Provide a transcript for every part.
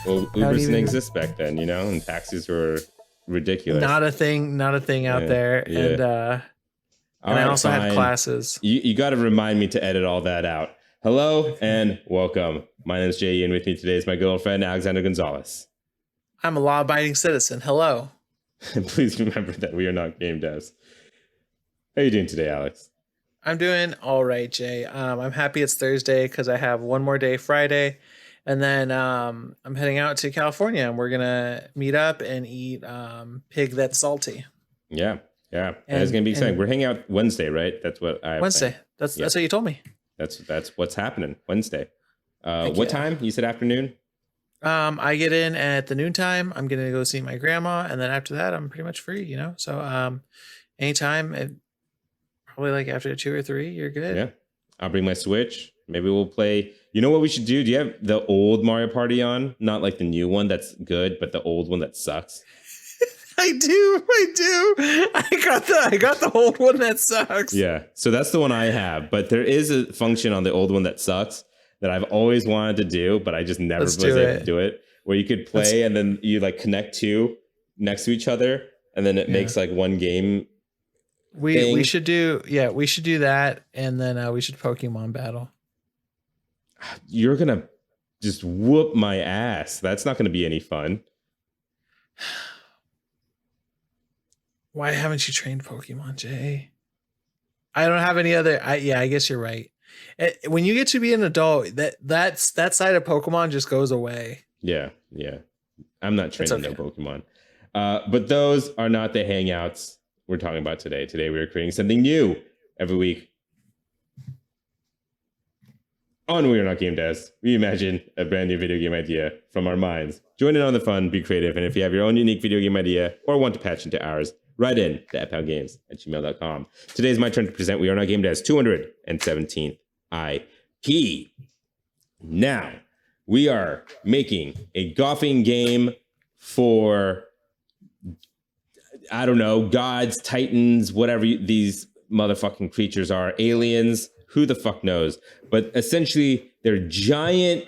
Well, Not Ubers didn't even exist back then, and taxis were ridiculous. not a thing out Yeah, there. yeah. All And I right, also had fine. classes. You got to remind me to edit all that out. Hello and welcome. My name is Jay, and with me today is my good old friend Alexander Gonzalez. I'm a law-abiding citizen. Hello. And please remember that we are not game devs. How are you doing today, Alex? I'm doing all right, Jay. I'm happy it's Thursday because I have one more day Friday, and then I'm heading out to California, and we're gonna meet up and eat pig that's salty. Yeah, yeah. That is And going to be exciting. and We're hanging out Wednesday, right? That's what I have planned. Wednesday. That's Yeah, that's what you told me. that's what's happening Wednesday. Heck What yeah. time? You said afternoon? I get in at the noontime. I'm gonna go see my grandma, and then after that, I'm pretty much free. So anytime, probably like after 2 or 3, you're good. Yeah. I'll bring my Switch. Maybe we'll play. You know what we should do? Do you have the old Mario Party on? Not like the new one that's good, but the old one that sucks. I do. I got the old one that sucks. Yeah. So that's the one I have. But there is a function on the old one that sucks that I've always wanted to do, but I just never Let's was do able to it. do it. Where you could Let's play and then you like connect two next to each other, and then it yeah. makes like one game We thing. should do we should do that, and then we should Pokemon battle. You're gonna just whoop my ass. That's not gonna be any fun. Why haven't you trained Pokemon, Jay? I don't have any other. I guess you're right. When you get to be an adult, that side of Pokemon just goes away. Yeah, yeah. I'm not It's training okay. no Pokemon. But those are not the hangouts we're talking about today. Today we are creating something new every week. On We Are Not Game Devs, we imagine a brand new video game idea from our minds. Join in on the fun, be creative, and if you have your own unique video game idea or want to patch into ours, write in to @poundgames@gmail.com. Today is my turn to present We Are Not Game Devs 217th IP. Now, we are making a golfing game for, I don't know, gods, titans, whatever these motherfucking creatures are, aliens, who the fuck knows? But essentially, they're giant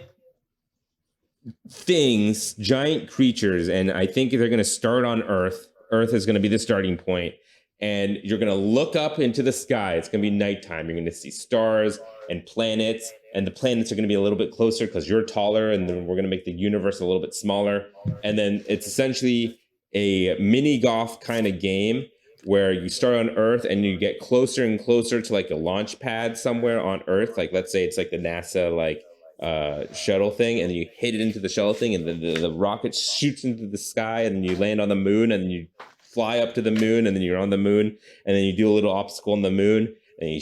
things, giant creatures, and I think they're going to start on Earth. Earth is going to be the starting point, and you're going to look up into the sky. It's going to be nighttime. You're going to see stars and planets, and the planets are going to be a little bit closer because you're taller, and then we're going to make the universe a little bit smaller. And then it's essentially a mini golf kind of game where you start on Earth and you get closer and closer to like a launch pad somewhere on Earth. Like, let's say it's like the NASA like shuttle thing, and you hit it into the shuttle thing, and then the rocket shoots into the sky, and then you land on the moon, and then you fly up to the moon, and then you're on the moon, and then you do a little obstacle on the moon, and you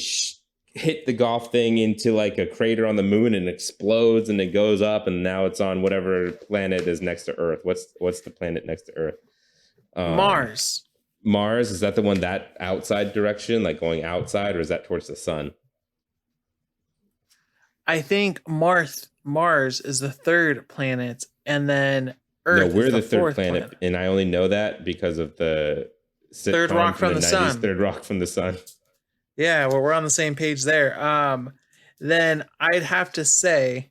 hit the golf thing into like a crater on the moon, and it explodes, and it goes up, and now it's on whatever planet is next to Earth. What's the planet next to Earth? Mars. Mars, is that the one that outside direction, like going outside, or is that towards the sun? I think Mars is the third planet, and then Earth. No, we're is the third fourth planet, and I only know that because of the Third sitcom rock from the 90s, sun. Third Rock from the Sun. Yeah, well, we're on the same page there. Then I'd have to say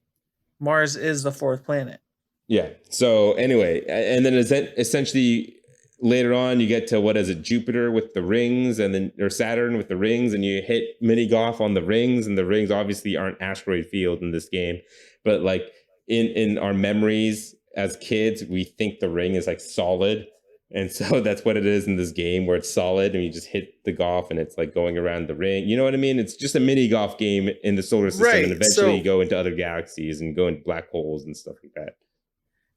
Mars is the fourth planet. Yeah. So anyway, and then essentially later on you get to, what is it, Jupiter with the rings, and then or Saturn with the rings, and you hit mini golf on the rings, and the rings obviously aren't asteroid field in this game, but like in our memories as kids, we think the ring is like solid. And so that's what it is in this game, where it's solid and you just hit the golf and it's like going around the ring. You know what I mean? It's just a mini golf game in the solar system, Right, and eventually so- you go into other galaxies and go into black holes and stuff like that.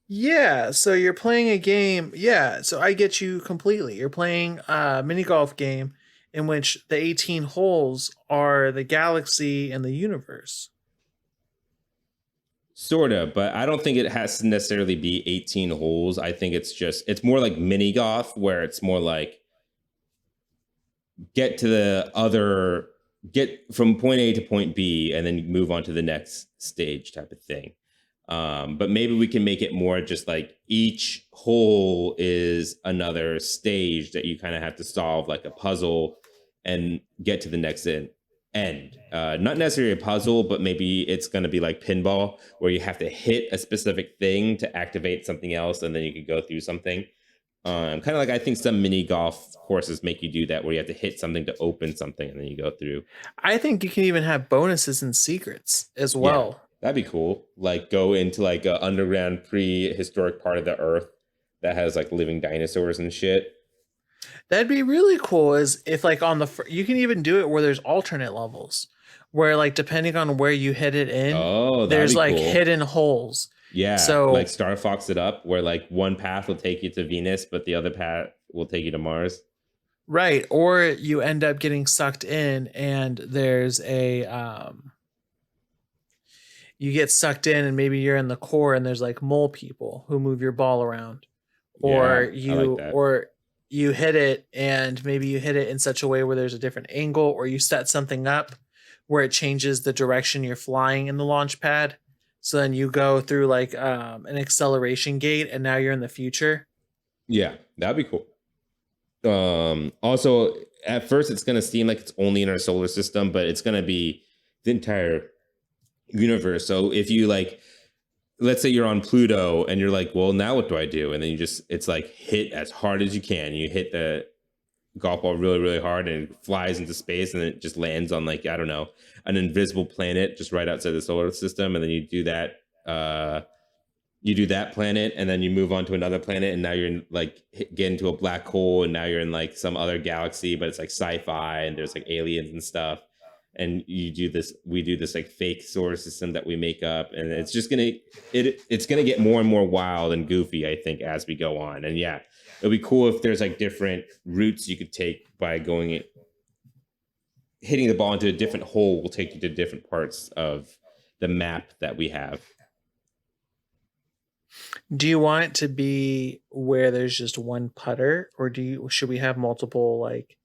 Yeah, so you're playing a game. Yeah, so I get you completely. You're playing a mini golf game in which the 18 holes are the galaxy and the universe. Sort of, but I don't think it has to necessarily be 18 holes. I think it's more like mini golf, where it's more like get from point A to point B and then move on to the next stage type of thing. But maybe we can make it more just like each hole is another stage that you kind of have to solve like a puzzle and get to the next end. end. Not necessarily a puzzle, but maybe it's going to be like pinball, where you have to hit a specific thing to activate something else, and then you can go through something. Kind of like I think some mini golf courses make you do that, where you have to hit something to open something, and then you go through. I think you can even have bonuses and secrets as Yeah, well. that'd be cool. Like go into like a underground prehistoric part of the earth that has like living dinosaurs and shit. That'd be really cool. Is if like on the you can even do it where there's alternate levels, where like depending on where you hit it in, Oh, that'd there's be like cool. hidden holes. Yeah, like So Star Fox it up, where like one path will take you to Venus, but the other path will take you to Mars. right, or you end up getting sucked in, and there's a you get sucked in, and maybe you're in the core, and there's like mole people who move your ball around, or Yeah, I like that. you hit it, and maybe you hit it in such a way where there's a different angle, or you set something up where it changes the direction you're flying in the launch pad. So then you go through like an acceleration gate, and now you're in the future. Yeah, that'd be cool. Also, at first, it's gonna seem like it's only in our solar system, but it's gonna be the entire universe. So if you like, let's say you're on Pluto and you're like, well, now what do I do? And then you just, it's like hit as hard as you can. You hit the golf ball really, really hard, and it flies into space, and it just lands on like, I don't know, an invisible planet just right outside the solar system. And then you do that planet, and then you move on to another planet, and now you're in like get into a black hole, and now you're in like some other galaxy, but it's like sci-fi, and there's like aliens and stuff. And we do this like fake solar system that we make up, and it's just it's gonna get more and more wild and goofy, I think, as we go on. And yeah, it'd be cool if there's like different routes you could take by hitting the ball into a different hole will take you to different parts of the map that we have. Do you want it to be where there's just one putter, or should we have multiple like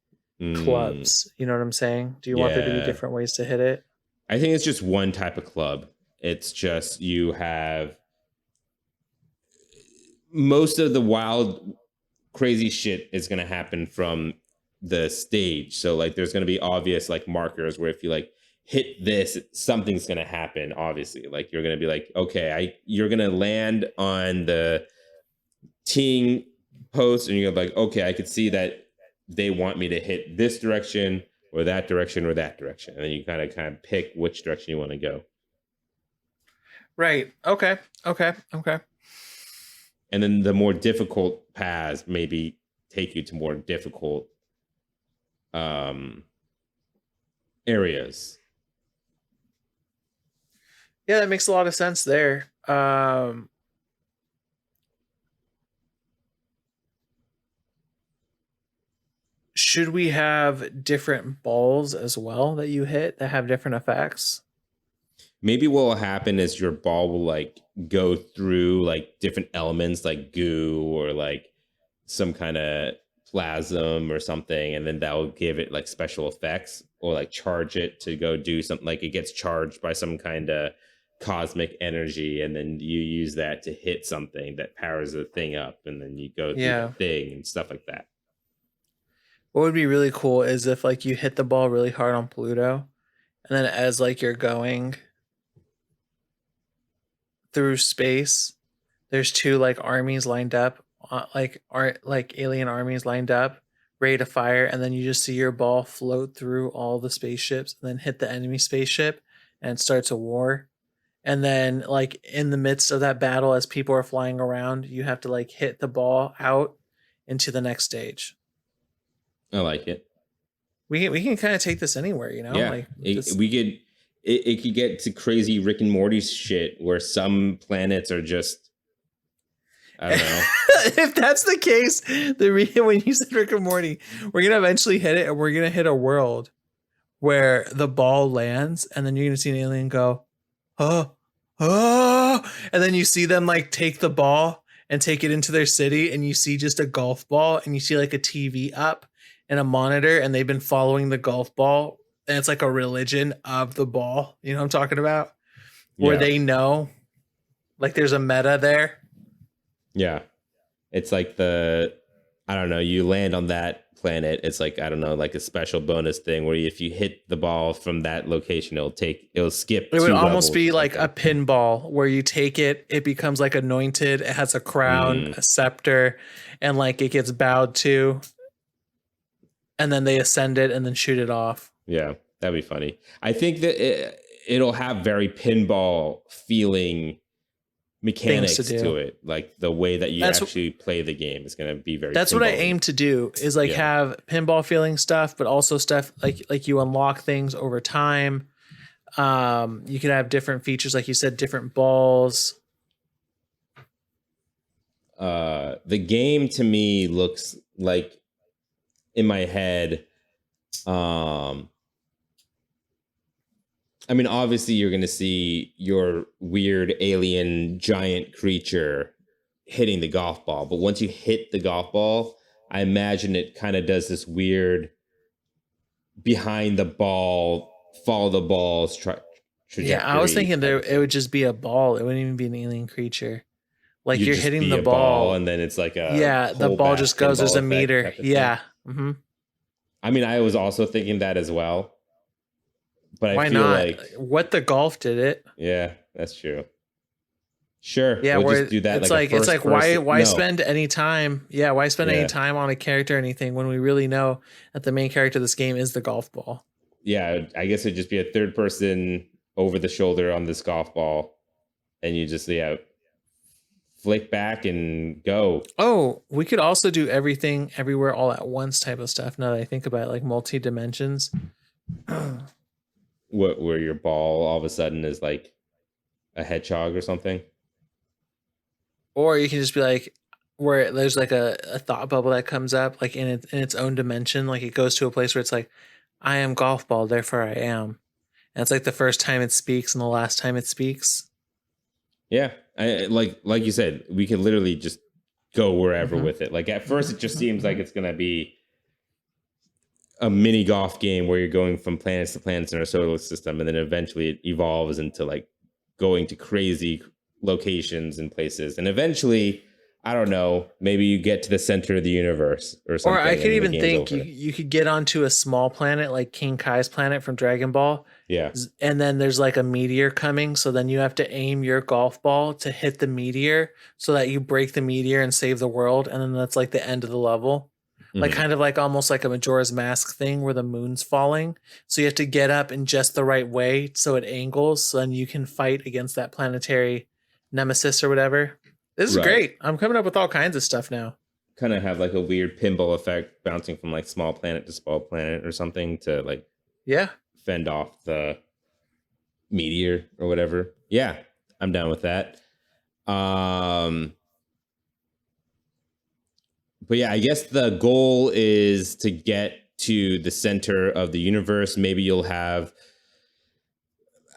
Mm, clubs? You know what I'm saying? Do you want there to be yeah, different ways to hit it? I think it's just one type of club. It's just you have most of the wild, crazy shit is going to happen from the stage. So like, there's going to be obvious like markers where if you like hit this, something's going to happen. Obviously, like you're going to be like, okay, you're going to land on the teeing post, and you're like, okay, I could see that they want me to hit this direction or that direction or that direction, and then you kind of pick which direction you want to go. Right. Okay. Okay. Okay. And then the more difficult paths maybe take you to more difficult um areas. Yeah, that makes a lot of sense there. Should we have different balls as well that you hit that have different effects? Maybe what will happen is your ball will like go through like different elements like goo or like some kind of plasm or something, and then that will give it like special effects, or like charge it to go do something, like it gets charged by some kind of cosmic energy, and then you use that to hit something that powers the thing up, and then you go through the Yeah. thing and stuff like that. What would be really cool is if like you hit the ball really hard on Pluto, and then as like you're going through space, there's two like armies lined up, like alien armies lined up, ready to fire, and then you just see your ball float through all the spaceships and then hit the enemy spaceship, and it starts a war. And then like in the midst of that battle, as people are flying around, you have to like hit the ball out into the next stage. I like it. We can kind of take this anywhere, you know, Yeah, like just we could. It could get to crazy Rick and Morty shit where some planets are just, I don't know. if that's the case, when you said Rick and Morty, we're gonna eventually hit it, and we're gonna hit a world where the ball lands, and then you're gonna see an alien go, oh, oh, and then you see them like take the ball and take it into their city, and you see just a golf ball, and you see like a TV up and a monitor, and they've been following the golf ball, and it's like a religion of the ball. You know what I'm talking about? Where Yeah, they know, like there's a meta there. yeah. It's like the I don't know, you land on that planet. It's like, I don't know, like a special bonus thing where if you hit the ball from that location, it'll skip It would 2 almost levels or be like a something. pinball where you take it, it becomes like anointed, it has a crown, Mm, a scepter, and like it gets bowed to, and then they ascend it and then shoot it off. yeah, that'd be funny. I think that it'll have very pinball feeling Things to mechanics do. to it. Like the way that you That's actually play the game is going to be very that's what I pinball-y. aim to do is like Yeah. have pinball feeling stuff, but also stuff like you unlock things over time. You could have different features, like you said, different balls. The game to me looks like, in my head, um I mean, obviously you're going to see your weird alien giant creature hitting the golf ball, but once you hit the golf ball, I imagine it kind of does this weird behind the ball, follow the ball's Yeah, I was trajectory thinking type there of it would thing. just be a ball. It wouldn't even be an alien creature. Like You you're just hitting be the a ball, ball. and then it's like a Yeah, the ball pullback just goes. There's pinball a effect meter. type of thing. Yeah. Hmm. I mean, I was also thinking that as well, but I Why feel not? like, What the golf did it? yeah, that's true. Sure, Yeah, we'll just where do that it's like a it's first like person. why No, spend any time? Yeah, why spend any yeah, time on a character or anything when we really know that the main character of this game is the golf ball? yeah, I guess it'd just be a third person over the shoulder on this golf ball, and you just, yeah, flick back and go. Oh, we could also do everything everywhere all at once type of stuff. Now that I think about it, like multi dimensions. What, where your ball all of a sudden is like a hedgehog or something. Or you can just be like where there's like a thought bubble that comes up like in its own dimension. Like it goes to a place where it's like, I am golf ball, therefore I am. And it's like the first time it speaks and the last time it speaks. Yeah, like you said, we could literally just go wherever Hmm. with it. Like at first, it just seems like it's gonna be a mini golf game where you're going from planets to planets in our solar system, and then eventually it evolves into like going to crazy locations and places, and eventually, I don't know, maybe you get to the center of the universe or Or I something, could and then the even game's think over. you could get onto a small planet like King Kai's planet from Dragon Ball, Yeah, and then there's like a meteor coming, so then you have to aim your golf ball to hit the meteor so that you break the meteor and save the world, and then that's like the end of the level. Like hmm, kind of like almost like a Majora's Mask thing where the moon's falling. So you have to get up in just the right way so it angles, so then you can fight against that planetary nemesis or whatever. This is right. great. I'm coming up with all kinds of stuff now. Kind of have like a weird pinball effect bouncing from like small planet to small planet or something to like Yeah. fend off the meteor or whatever. Yeah, I'm down with that. Um, but yeah, I guess the goal is to get to the center of the universe. Maybe you'll have,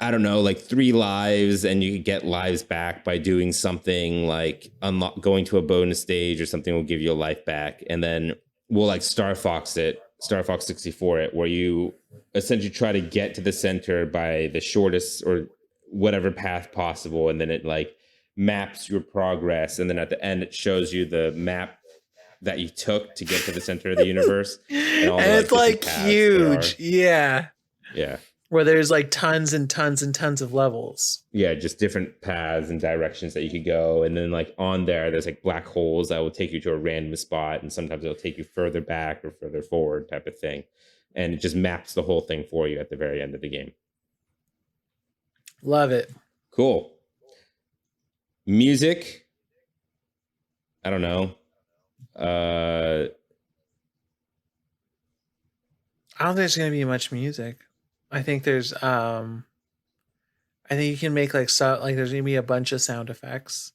I don't know, like 3 lives, and you could get lives back by doing something like unlock, going to a bonus stage or something will give you a life back. And then we'll like Star Fox 64 it, where you essentially try to get to the center by the shortest or whatever path possible. And then it like maps your progress. And then at the end, it shows you the map that you took to get to the center of the universe and all the And like it's different like paths there are. huge. Yeah. Yeah. Where there's like tons and tons and tons of levels. Yeah, just different paths and directions that you could go. And then like on there's like black holes that will take you to a random spot. And sometimes it'll take you further back or further forward type of thing. And it just maps the whole thing for you at the very end of the game. Love it. Cool. Music. I don't know. I don't think there's gonna be much music. I think there's I think you can make like like there's gonna be a bunch of sound effects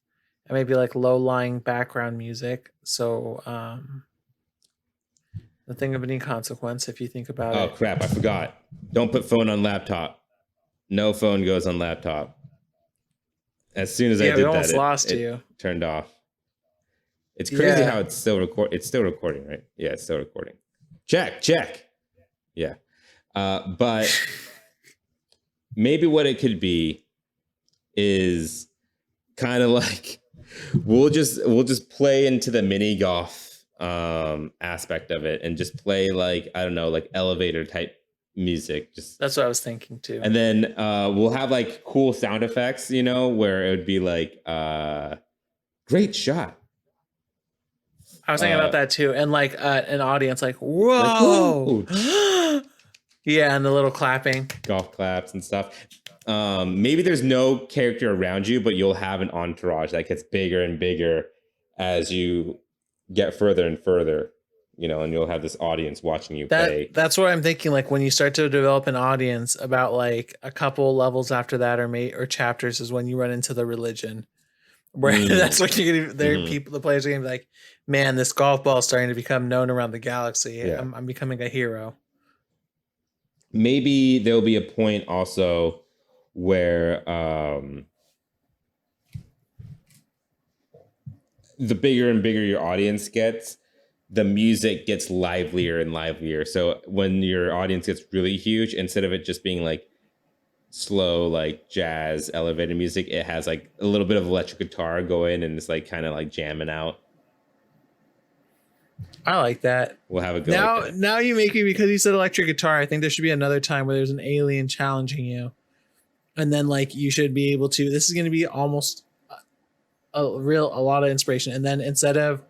and maybe like low lying background music. So nothing of any consequence if you think about Oh it. crap, I forgot. Don't put phone on laptop. No phone goes on laptop. As soon as I Yeah, we did that, almost it lost it you. turned off. It's crazy how Yeah. it's still it's still recording, right? Yeah, it's still recording. Check. Yeah. But maybe what it could be is kind of like we'll just play into the mini golf aspect of it and just play like, I don't know, like elevator type music. Just That's what I was thinking too. and then we'll have like cool sound effects, you know, where it would be like great shot. I was thinking about that too, and like an audience like Like, whoa, whoa, yeah, and the little clapping. golf claps and stuff. Maybe there's no character around you, but you'll have an entourage that gets bigger and bigger as you get further and further, you know, and you'll have this audience watching you play. That's what I'm thinking. Like when you start to develop an audience, about like a couple levels after that, or chapters, is when you run into the religion. Where that's what you're gonna. There, people, the players are gonna be like, "Man, this golf ball is starting to become known around the galaxy. Yeah. I'm becoming a hero." Maybe there'll be a point also where the bigger and bigger your audience gets, the music gets livelier and livelier. So when your audience gets really huge, instead of it just being like slow, like jazz elevator music, it has like a little bit of electric guitar going and it's like kind of like jamming out. I like that. We'll have a go. Now, like that. now you make me, because you said electric guitar. I think there should be another time where there's an alien challenging you, and then like you should be able to. This is going to be almost a lot of inspiration. And then instead of,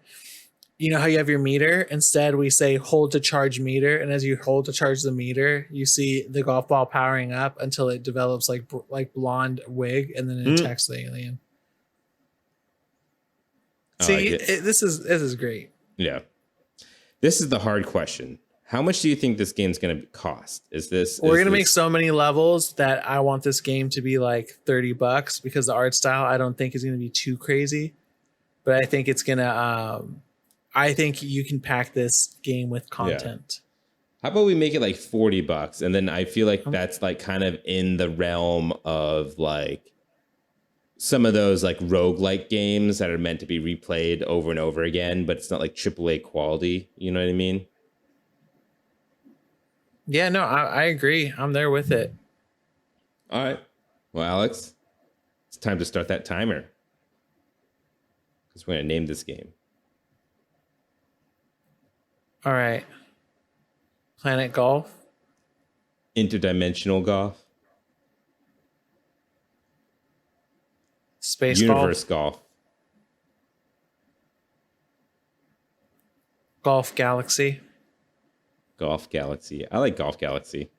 you know how you have your meter, instead we say hold to charge meter, and as you hold to charge the meter, you see the golf ball powering up until it develops like blonde wig, and then it attacks the alien. See, like this is great. Yeah. This is the hard question. How much do you think this game's going to cost? We're going to make so many levels that I want this game to be like $30, because the art style I don't think is going to be too crazy, but I think it's going to, I think you can pack this game with content. Yeah. How about we make it like $40? And then I feel like that's like kind of in the realm of like some of those like roguelike games that are meant to be replayed over and over again, but it's not like AAA quality. You know what I mean? Yeah, no, I agree. I'm there with it. All right. Well, Alex, it's time to start that timer, because we're going to name this game. All right. Planet Golf. Interdimensional golf. Space Universe golf. Golf Galaxy. Golf Galaxy. I like Golf Galaxy.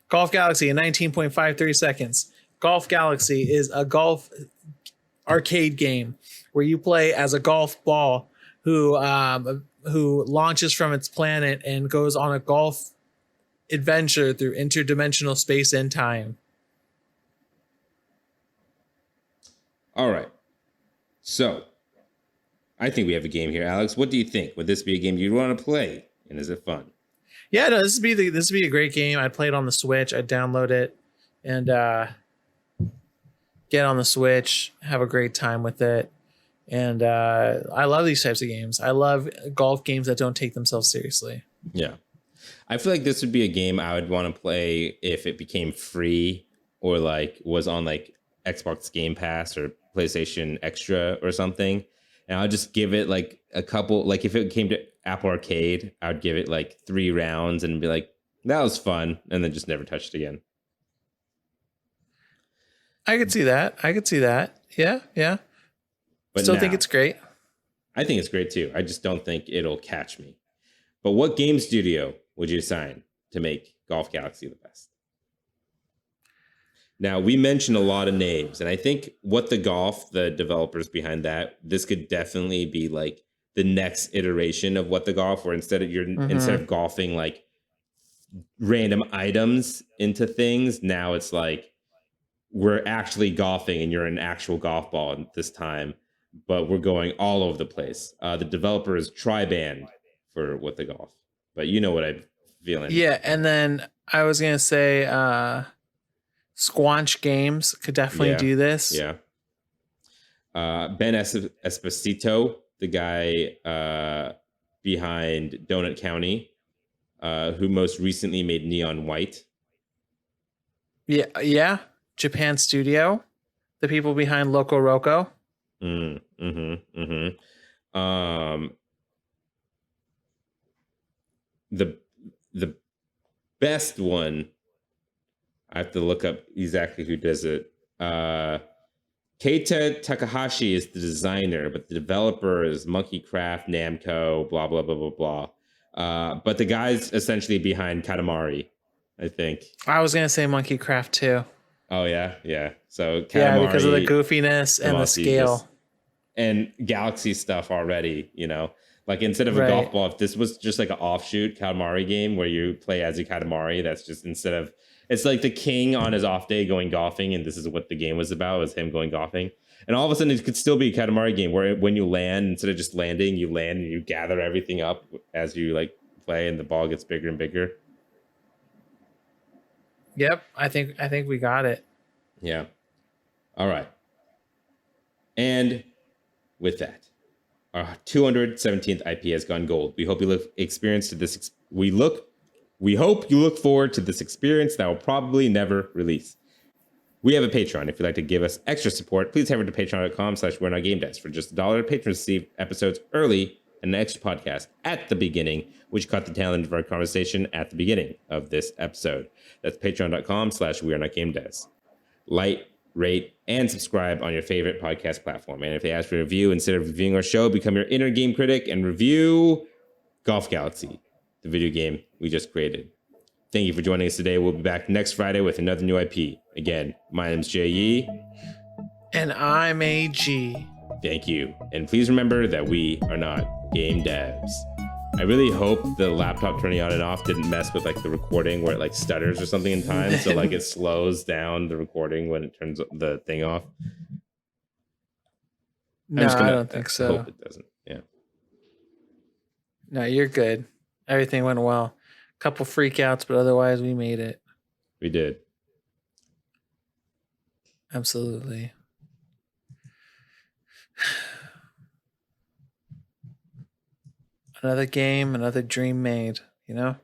Golf Galaxy in 19.53 seconds. Golf Galaxy is a golf arcade game where you play as a golf ball who launches from its planet and goes on a golf adventure through interdimensional space and time. All right. So, I think we have a game here, Alex. What do you think? Would this be a game you'd want to play? And is it fun? Yeah, no, this would be a great game. I'd play it on the Switch. I'd download it and get on the Switch, have a great time with it. And I love these types of games. I love golf games that don't take themselves seriously. Yeah. I feel like this would be a game I would want to play if it became free or like was on like Xbox Game Pass or PlayStation Extra or something. And I'll just give it like a couple, like if it came to Apple Arcade, I would give it like 3 rounds and be like, that was fun. And then just never touch it again. I could see that. Yeah, yeah. But still think it's great. I think it's great too. I just don't think it'll catch me. But what game studio would you assign to make Golf Galaxy the best? Now, we mentioned a lot of names, and I think What the Golf, the developers behind that, this could definitely be like the next iteration of What the Golf, where instead of golfing like random items into things, now it's like we're actually golfing and you're an actual golf ball this time, but we're going all over the place. The developer is Triband for What the Golf, but you know what I'm feeling. Yeah, and then I was gonna say Squanch Games could definitely do this. Yeah. Ben Esposito, the guy behind Donut County, who most recently made Neon White. Yeah. Japan Studio, the people behind Loco Roco. best one, I have to look up exactly who does it. Keita Takahashi is the designer, but the developer is Monkey Craft, Namco, blah blah blah blah blah. But the guy's essentially behind Katamari, I think. I was gonna say Monkey Craft too. Oh yeah, yeah. So Yeah, because of the Katamari, goofiness and the Tamasi, just scale. and Galaxy stuff already. Like instead of a golf Right. ball, if this was just like an offshoot Katamari game where you play as a Katamari, that's just instead of it's like the king on his off day going golfing, and this is what the game was about, was him going golfing. And all of a sudden, it could still be a Katamari game where when you land, instead of just landing, you land and you gather everything up as you like play, and the ball gets bigger and bigger. Yep. I think we got it. Yeah. All right. And with that, our 217th IP has gone gold. We hope you look experience to this. We hope you look forward to this experience that will probably never release. We have a Patreon. If you'd like to give us extra support, please head over to patreon.com/we're not game devs. For just $1, patrons receive episodes early and an extra podcast at the beginning, which caught the tail end of our conversation at the beginning of this episode. That's patreon.com/we're not game devs. Like, rate, and subscribe on your favorite podcast platform. And if they ask for a review, instead of reviewing our show, become your inner game critic and review Golf Galaxy, the video game we just created. Thank you for joining us today. We'll be back next Friday with another new IP. Again, my name's Jay Yee. And I'm AG. Thank you. And please remember that we are not game devs. I really hope the laptop turning on and off didn't mess with like the recording where it like stutters or something in time. So like it slows down the recording when it turns the thing off. No, I don't think so. Hope it doesn't. Yeah. No, you're good. Everything went well. Couple freakouts, but otherwise we made it. We did. Absolutely. Another game, another dream made, you know?